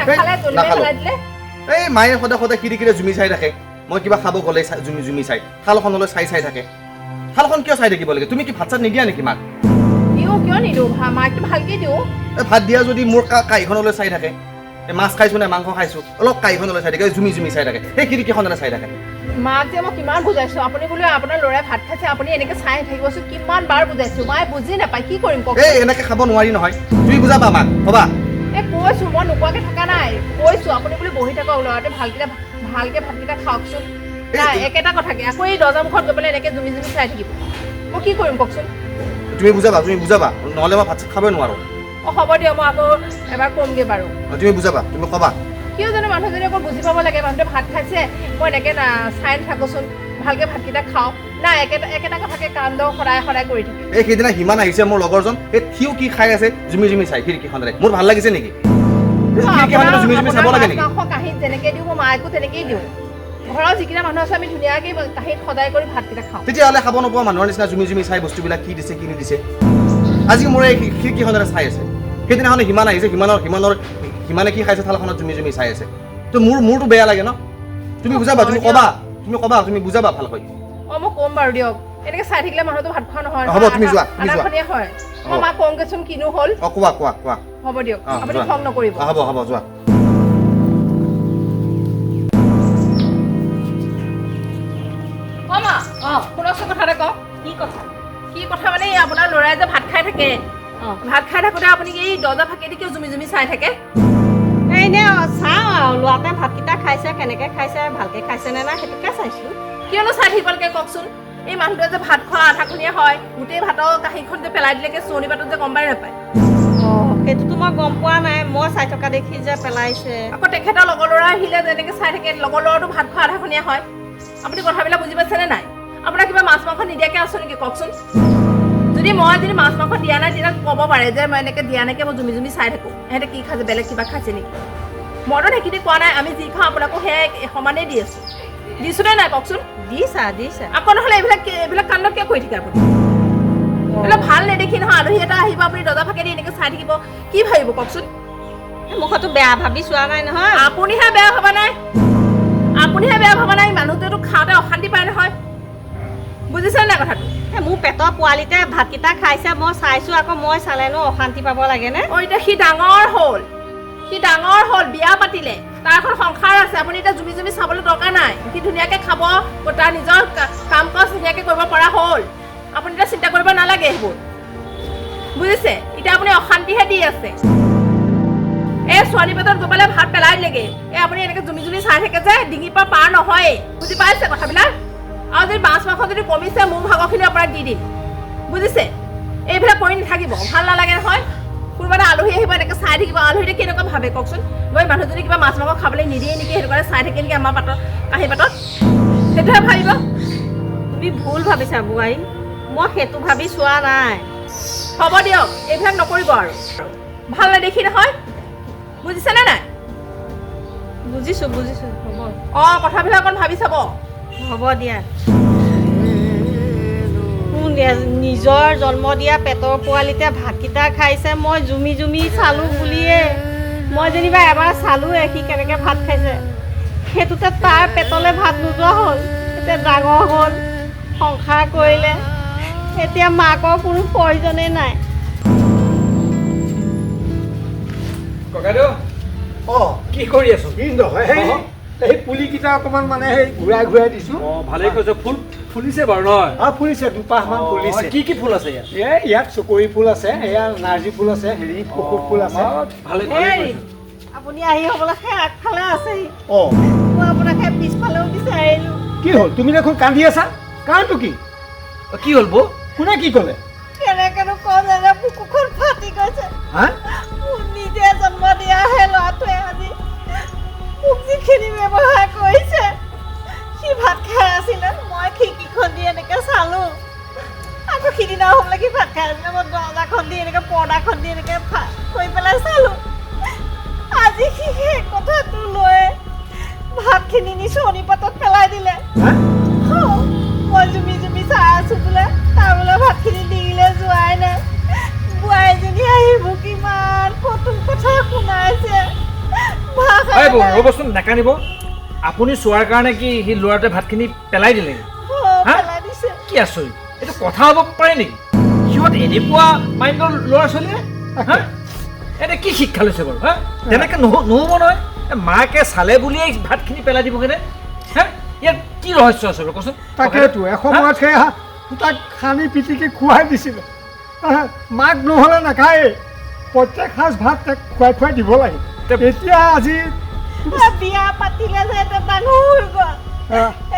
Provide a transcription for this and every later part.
নাখালে তলিমে পেলাই দিলে এই মায়ে সদায় সদায় খিৰিকীৰে জুমি চাই থাকে মই কিবা খাব গ'লে জুমি চাই থালখনলৈ চাই থাকে থালখন কিয় চাই থাকিব লাগে তুমি কি ভাত চাত নিদিয়া নেকি মাক দিওঁ কিয় নিদিওঁ মাকটো ভালকৈ দিওঁ ভাত দিয়া যদি মোৰ কাঁহীখনলৈ চাই থাকে মাছ খাইছো নে মাংস খাইছো অলপ কাঁহীখনলৈ চাই থাকে জুমি চাই থাকে সেই খিৰিকীখনলৈ চাই থাকে মাক যে মই কিমান বুজাইছো আপুনি বোলে আপোনাৰ ল'ৰাই ভাত খাইছে আপুনি এনেকৈ চাই থাকিবচোন কিমান বাৰ বুজাইছো মায়ে বুজি নাপায় কি কৰিম কওক এই এনেকৈ খাব নোৱাৰি নহয় তুমি বুজাবা মাক হ'বা এই কৈছো মই নোকোৱাকৈ থকা নাই কৈছো আপুনি বোলে বহি থাকক ল'ৰাটোৱে ভালকৈ ভাতকেইটা খাওকচোন নাই একেটা কথাকে আকৌ এই দৰ্জা মুখত গৈ পেলাই এনেকৈ জুমি চাই থাকিব মই কি কৰিম কওকচোন তুমি বুজাবা নহ'লে মই ভাত চাত খাবই নোৱাৰো হ'ব দিয়ক মই আকৌ এবাৰ কমগৈ বাৰু তুমি বুজাবা তুমি ক'বা কিয় জানো মানুহজনী আকৌ বুজি পাব লাগে মানুহটোৱে ভাত খাইছে মই এনেকৈ চাই নাথাকোচোন ভালকৈ ভাতকেইটা খাওঁ নাই একেটা কথাকে কাণ্ড সদায় কৰি থাকে এই সেইদিনা সিমান আহিছে মোৰ লগৰজন এই সিও কি খাই আছে জুমি চাই খিৰিকীখনেৰে মোৰ ভাল লাগিছে নেকি জুমি চাব লাগে নেকি কাঁহীত যেনেকৈ দিওঁ মই মাকো তেনেকেই দিওঁ ঘৰৰ যিকেইটা মানুহ আছে আমি ধুনীয়াকৈ কাঁহীত সদায় কৰি ভাতকেইটা খাওঁ তেতিয়াহ'লে খাব নোপোৱা মানুহৰ নিচিনা জুমি চাই বস্তুবিলাক কি দিছে কি নিদিছে আজি মোৰ এই খিৰিকীখনেৰে চাই আছে সেইদিনাখনে সিমান আহিছে সিমানে কি খাইছে থালখনত জুমি চাই আছে তো মোৰতো বেয়া লাগে ন তুমি বুজাবা তুমি ক'বা তুমি বুজাবা ভালকৈ মই ক'ম বাৰু দিয়ক এনেকৈ চাই থাকিলে মানুহটো ভাত খোৱা নহয় হ'ব তুমি যোৱা হয় মই মাক কওঁগৈচোন কিনো হ'ল কোৱা হ'ব দিয়ক আপুনি খং নকৰিব হ'ব যোৱা শুনকচোন কথা এটা কওক কি কথা মানে আপোনাৰ ল'ৰাই যে ভাত খাই থাকে ভাত খাই থাকোঁতে আপুনি এই দৰ্জা ফাঁকেদি কিয় জুমি চাই থাকে এনেই চাওঁ আৰু ল'ৰাটোৱে ভাতকেইটা খাইছে কেনেকৈ খাইছে ভালকৈ খাইছে নে নাই সেইটোকে চাইছোঁ কিয়নো চাই থাকিব লাগে কওকচোন এই মানুহটোৱে যে ভাত খোৱা আধাখনীয়া হয় গোটেই ভাতৰ কাঁহীখন যে পেলাই দিলেকে চৌনি পাতত যে গম পাই নাপায় সেইটোতো মই গম পোৱা নাই মই চাই থকা দেখি যে পেলাইছে আকৌ তেখেতৰ লগৰ ল'ৰা আহিলে যেনেকৈ চাই থাকে লগৰ ল'ৰাটো ভাত খোৱা আধাখনীয়া হয় আপুনি কথাবিলাক বুজি পাইছেনে নাই আপোনাৰ কিবা মাছ মাংস নিদিয়াকৈ আছোঁ নেকি কওকচোন যদি মাছ মাংস দিয়া নাই তেতিয়া ক'ব পাৰে যে মই এনেকৈ দিয়া নাইকৈ মই জুমি চাই থাকোঁ সিহঁতে কি খাইছে বেলেগ কিবা খাইছে নেকি মইতো সেইখিনি কোৱা নাই আমি যি খাওঁ আপোনাকো সেয়াই সমানেই দি আছোঁ দিছোঁ নে নাই কওকচোন দিছা আকৌ নহ'লে এইবিলাক কাণ্ড কিয় কৰি থাকে আপুনি এইবিলাক ভাল নেদেখি নহয় আলহী এটা আহিব আপুনি দৰ্জা ফাঁকেদি এনেকৈ চাই থাকিব কি ভাবিব কওকচোন মুখতো বেয়া ভাবি চোৱা নাই নহয় আপুনিহে বেয়া ভবা নাই মানুহটোৱেতো খাওঁতে অশান্তি পায় নহয় বুজিছে নাই কথাটো মোৰ পেটৰ পোৱালিতে ভাতকেইটা খাইছে মই চাইছোঁ আকৌ মই চালেনো অশান্তি পাব লাগেনে এতিয়া সি ডাঙৰ হ'ল বিয়া পাতিলে তাৰ এখন সংসাৰ আছে আপুনি এতিয়া জুমি চাবলৈ দৰকাৰ নাই সি ধুনীয়াকৈ খাব তাৰ নিজৰ কাম কাজ ধুনীয়াকৈ কৰিব পৰা হ'ল আপুনি এতিয়া চিন্তা কৰিব নালাগে সেইবোৰ বুজিছে এতিয়া আপুনি অশান্তিহে দি আছে এই ছোৱালী পেটত গৈ পেলাই ভাত পেলাই দিলেগৈ আপুনি এনেকৈ জুমি চাই থাকে যে ডিঙিৰ পৰা পাৰ নহয়েই বুজি পাইছে কথাবিলাক আৰু যদি মাছ মাংস যদি কমিছে মোৰ ভাগৰখিনি আপোনাক দি দিম বুজিছে এইবিলাক কৰি নাথাকিব ভাল নালাগে নহয় কোনোবা এটা আলহী আহিব এনেকৈ চাই থাকিব আলহীতে কেনেকুৱা ভাবে কওকচোন গৈ মানুহজনী কিবা মাছ মাংস খাবলৈ নিদিয়ে নেকি সেইটো কাৰণে চাই থাকে নেকি আমাৰ কাঁহী পাতত সেইটোহে ভাবিব তুমি ভুল ভাবিছা বোৱাৰী মই সেইটো ভাবি চোৱা নাই হ'ব দিয়ক এইবিলাক নকৰিব আৰু ভাল নেদেখি নহয় বুজিছেনে নাই বুজিছোঁ হ'ব কথাবিলাক অকণ ভাবি চাব হ'ব দিয়া নিজৰ জন্ম দিয়া পেটৰ পোৱালিতে ভাতকেইটা খাইছে মই জুমি চালোঁ বুলিয়ে মই যেনিবা এবাৰ চালোঁৱে সি কেনেকৈ ভাত খাইছে সেইটোতে তাৰ পেটলৈ ভাত নোযোৱা হ'ল এতিয়া ডাঙৰ হ'ল সংসাৰ কৰিলে এতিয়া মাকৰ কোনো প্ৰয়োজনেই নাই ককাইদেউ কি কৰি আছো কি নহয় সেই পুলিকেইটা অকণমান মানে সেই ঘূৰাই দিছোঁ ভালেই কৈছে ফুল ফুলিছে বাৰু নহয় ফুলিছে দুপাহমান ফুলিছে কি ফুল আছে ইয়াত ইয়াত চকৰি ফুল আছে এয়া নাৰ্জী ফুল আছে হেৰি কপৌ ফুল আছে ভালে আপুনি আহি হ'বলৈ সেই আগফালে আছেহি মই আপোনাক সেই পিছফালেও বিচাৰিলোঁ কি হ'ল তুমি দেখোন কান্দি আছা কাৰণটো কি হ'ল বৌ কোনে কি ক'লে কেনেকেনো ক'লে বুকুখন ফাটি গৈছে নিজে জন্ম দিয়া সেই ল'ৰাটোৱে আজি মোক যিখিনি ব্যৱহাৰ কৰিছে সি ভাত খাই আছিলে মই খিৰিকীখন দি এনেকৈ চালোঁ আকৌ সিদিনা হ'বলৈ কি ভাত খাই আছিলে মই দৰ্জাখন দি এনেকৈ পৰ্দাখন দি এনেকৈ কৰি পেলাই চালোঁ আজি সি সেই কথাটো লৈ ভাতখিনি নি চৌনি পাতত পেলাই দিলে মই জুমি চাই আছোঁ বোলে তাৰ বোলে ভাতখিনি ডিঙিলৈ যোৱাই নাই বোৱাৰীজনী আহিব কিমান কটুম কথা শুনাইছে ৰ'বচোন নাকানিব আপুনি চোৱাৰ কাৰণে কি সি ল'ৰাটোৱে ভাতখিনি পেলাই দিলে হা? পেলাই দিছে কি আচৰিত এইটো কথা হ'ব পাৰে নেকি সিহঁত এনেকুৱা মাইণ্ডৰ ল'ৰা ছোৱালীয়ে হা এতিয়া কি শিক্ষা লৈছে বাৰু হা তেনেকৈ নহ'ব নহয় মাকে চালে বুলিয়ে ভাতখিনি পেলাই দিবগৈনে হা ইয়াত কি ৰহস্য আছে বাৰু কচোন তাকেতো এসময়ত সেই তাক সানি পিটিকি খুৱাই দিছিলে মাক নহ'লে নাখায়েই প্ৰত্যেক সাঁজ ভাত তাক খুৱাই দিব লাগে এতিয়া আজি বিয়া পাতিলে যে এটা ডাঙৰ হৈ গ'ল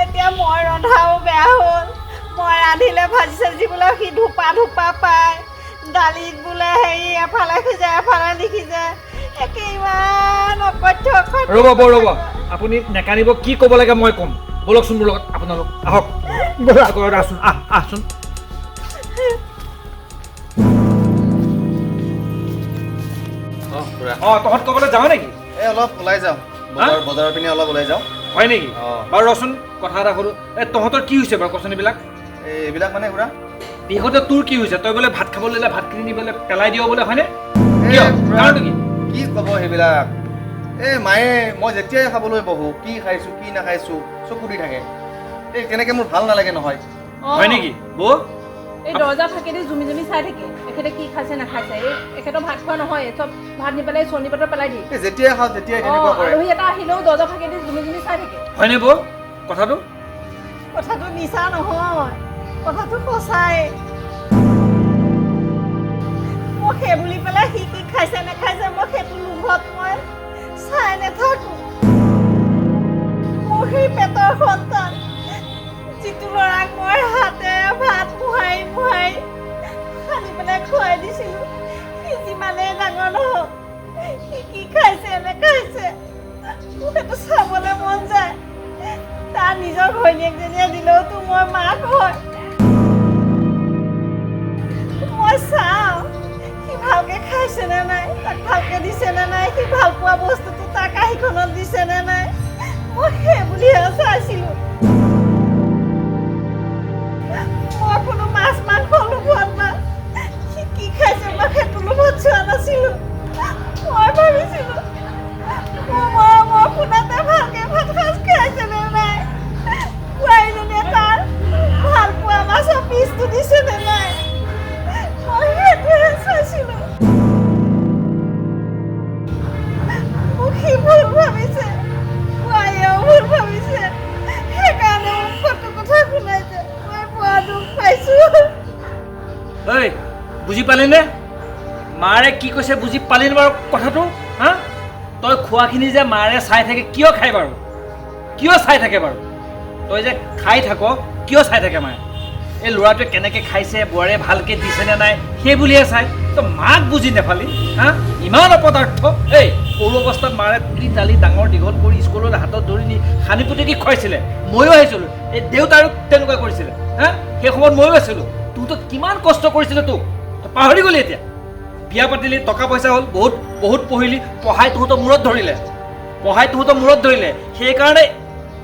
এতিয়া মই ৰন্ধাও বেয়া হ'ল মই ৰান্ধিলে ভাজি চাজি বোলে সি ধোপা পায় দালিত বোলে হেৰি এফালে সিজে এফালে নিসিজে একে ইমান অকথ্য ৰ'ব আপুনি নেকানিব কি ক'ব লাগে মই ক'ম ব'লকচোন মোৰ লগত আপোনালোক আহক ঘৰত আহচোন আহচোন তহঁত ক'বলৈ যাওঁ নেকি এই অলপ ওলাই যাওঁ বজাৰৰ পিনে অলপ ওলাই যাওঁ হয় নেকি অঁ। বাৰু ৰচোন কথা এটা সোধোঁ তহঁতৰ কি হৈছে বাৰু কচোন এইবিলাক এইবিলাক মানে খুৰা বিহুতে তোৰ কি হৈছে তই বোলে ভাত খাবলৈ দিলে ভাতখিনি নি বোলে পেলাই দিয় বোলে হয়নে এই কিয় খুৰা, কাৰণটো কি কি ক'ব সেইবিলাক এই মায়ে মই যেতিয়াই খাবলৈ বহোঁ কি খাইছোঁ কি নাখাইছোঁ চকু দি থাকে এই তেনেকৈ মোৰ ভাল নালাগে নহয় হয় নেকি বৌ এই দৰ্জা ফাঁকেদি জুমি চাই থাকে এখেতে কি খাইছে নাখাইছে এখেতৰ ভাত খোৱা নহয় চব ভাত নি পেলাই চনি পাতৰ পেলাই দিয়ে এই যেতিয়াই খাওঁ তেতিয়াই তেনেকুৱা কৰে আলহী এটা আহিলেও দৰ্জা ফাঁকেদি জুমি চাই থাকে হয়নে বৌ কথাটো কথাটো মিছা নহয় কথাটো সঁচাই মই সেই বুলি পেলাই সি কি খাইছে নাখাইছে মই সেইটো লোভত মই চাই নাথাকো মোৰ সেই পেটৰ সন্তান যিটো ল'ৰাক মই হাতে ভাত মুহাই সানি পেলাই খুৱাই দিছিলোঁ সি যিমানেই ডাঙৰ নহওক সি কি খাইছে নাখাইছে মোক সেইটো চাবলৈ মন যায় তাৰ নিজৰ ঘৈণীয়েকজনীয়ে দিলেওতো মই মাক হয় মই চাওঁ সি ভালকৈ খাইছেনে নাই তাক ভালকৈ দিছেনে নাই সি ভাল পোৱা বস্তুটো তাৰ কাঁহীখনত দিছেনে নাই মই সেই বুলিহে চাইছিলোঁ মই কোনো মাছ মাংস লোভত না সি কি খাইছে মই সেইটো লোভত চোৱা নাছিলোঁ মই ভাবিছিলোঁ মই শুনাতে ভালকৈ ভাত সাজ খাইছেনে নাই বোৱাৰীজনীয়ে তাৰ ভাল পোৱা মাছৰ পিচটো দিছেনে নাই মই সেইটোহে চাইছিলোঁ মোক সি ভুল ভাবিছে বোৱাৰীয়েও ভুল ভাবিছে সেইকাৰণে মোক কটো কথা শুনাইছে মই পোৱা দুখ পাইছোঁ ঐ বুজি পালিনে মাৰে কি কৈছে বুজি পালিনে বাৰু কথাটো হা তই খোৱাখিনি যে মাৰে চাই থাকে কিয় খাই বাৰু কিয় চাই থাকে বাৰু তই যে খাই থাক কিয় চাই থাকে মায়ে এই ল'ৰাটোৱে কেনেকৈ খাইছে বোৱাৰীয়ে ভালকৈ দিছেনে নাই সেই বুলিহে চাই তই মাক বুজি নেপালি হা ইমান অপদাৰ্থ এই সৰু অৱস্থাত মাৰে তুলি তালি ডাঙৰ দীঘল কৰি স্কুলত হাতত ধৰি নি সানি পুতেকি খুৱাইছিলে ময়ো আহিছিলোঁ এই দেউতাৰো তেনেকুৱা কৰিছিলে হা সেই সময়ত ময়ো আছিলোঁ তোৰতো কিমান কষ্ট কৰিছিলে তোক তই পাহৰি গ'লি এতিয়া বিয়া পাতিলি টকা পইচা হ'ল বহুত পঢ়িলি পঢ়াই তহঁতৰ মূৰত ধৰিলে সেইকাৰণে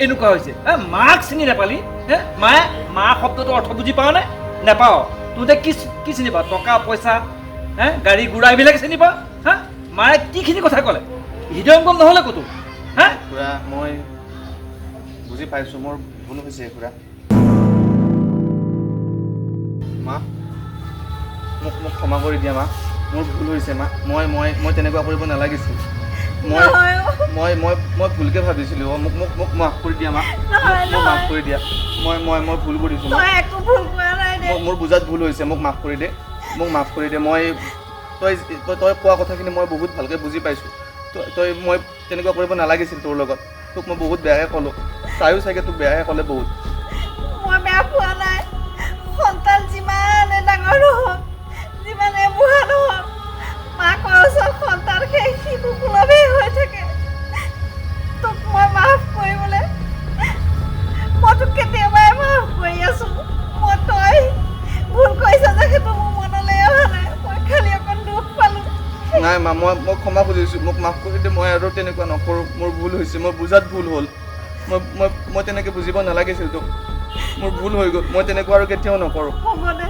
এনেকুৱা হৈছে মাক চিনি নাপালি হে মায়ে মা শব্দটো অৰ্থ বুজি পাৱ নে নাপাৱ তহঁতে কি চিনি পাৱ টকা পইচা হে গাড়ী ঘোঁৰা এইবিলাকে চিনি পাৱ হা মায়ে কিখিনি কথা ক'লে হৃদয়ংগম নহ'লে ক'তো হা খুৰা মই বুজি পাইছোঁ মোৰ ভুল হৈছে খুৰা মা মোক ক্ষমা কৰি দিয়া মা মোৰ ভুল হৈছে মা মই তেনেকুৱা কৰিব নালাগিছিল মই ভুলকৈ ভাবিছিলোঁ মোক মাফ কৰি দিয়া মা মোক মাফ কৰি দিয়া মই ভুল কৰিছোঁ মোৰ বুজাত ভুল হৈছে মোক মাফ কৰি দে মই তই কোৱা কথাখিনি মই বহুত ভালকৈ বুজি পাইছোঁ মই তেনেকুৱা কৰিব নালাগিছিল তোৰ লগত তোক মই বহুত বেয়াকৈ ক'লোঁ তাইও চাগে তোক বেয়াকৈ ক'লে বহুত মই বেয়া পোৱা নাই সন্তান যিমানে ডাঙৰ নহওক যিমানে বুঢ়া নহওক মাকৰ ওচৰত সন্তান সেই শিশু সুলভেই হৈ থাকে তোক মই মাফ কৰিবলৈ মই তোক কেতিয়াবাই মাফ কৰি আছোঁ তই ভুল কৰিছ যে সেইটো মোৰ মনলৈ অহা নাই মই খালি অকণ দুখ পালোঁ নাই মা মই ক্ষমা খুজিছোঁ মোক মাফ কৰি দে মই আৰু তেনেকুৱা নকৰোঁ মোৰ ভুল হৈছে মোৰ বুজাত ভুল হ'ল মই তেনেকৈ বুজিব নালাগিছিল তোক মোৰ ভুল হৈ গ'ল মই তেনেকুৱা আৰু কেতিয়াও নকৰোঁ হ'ব দে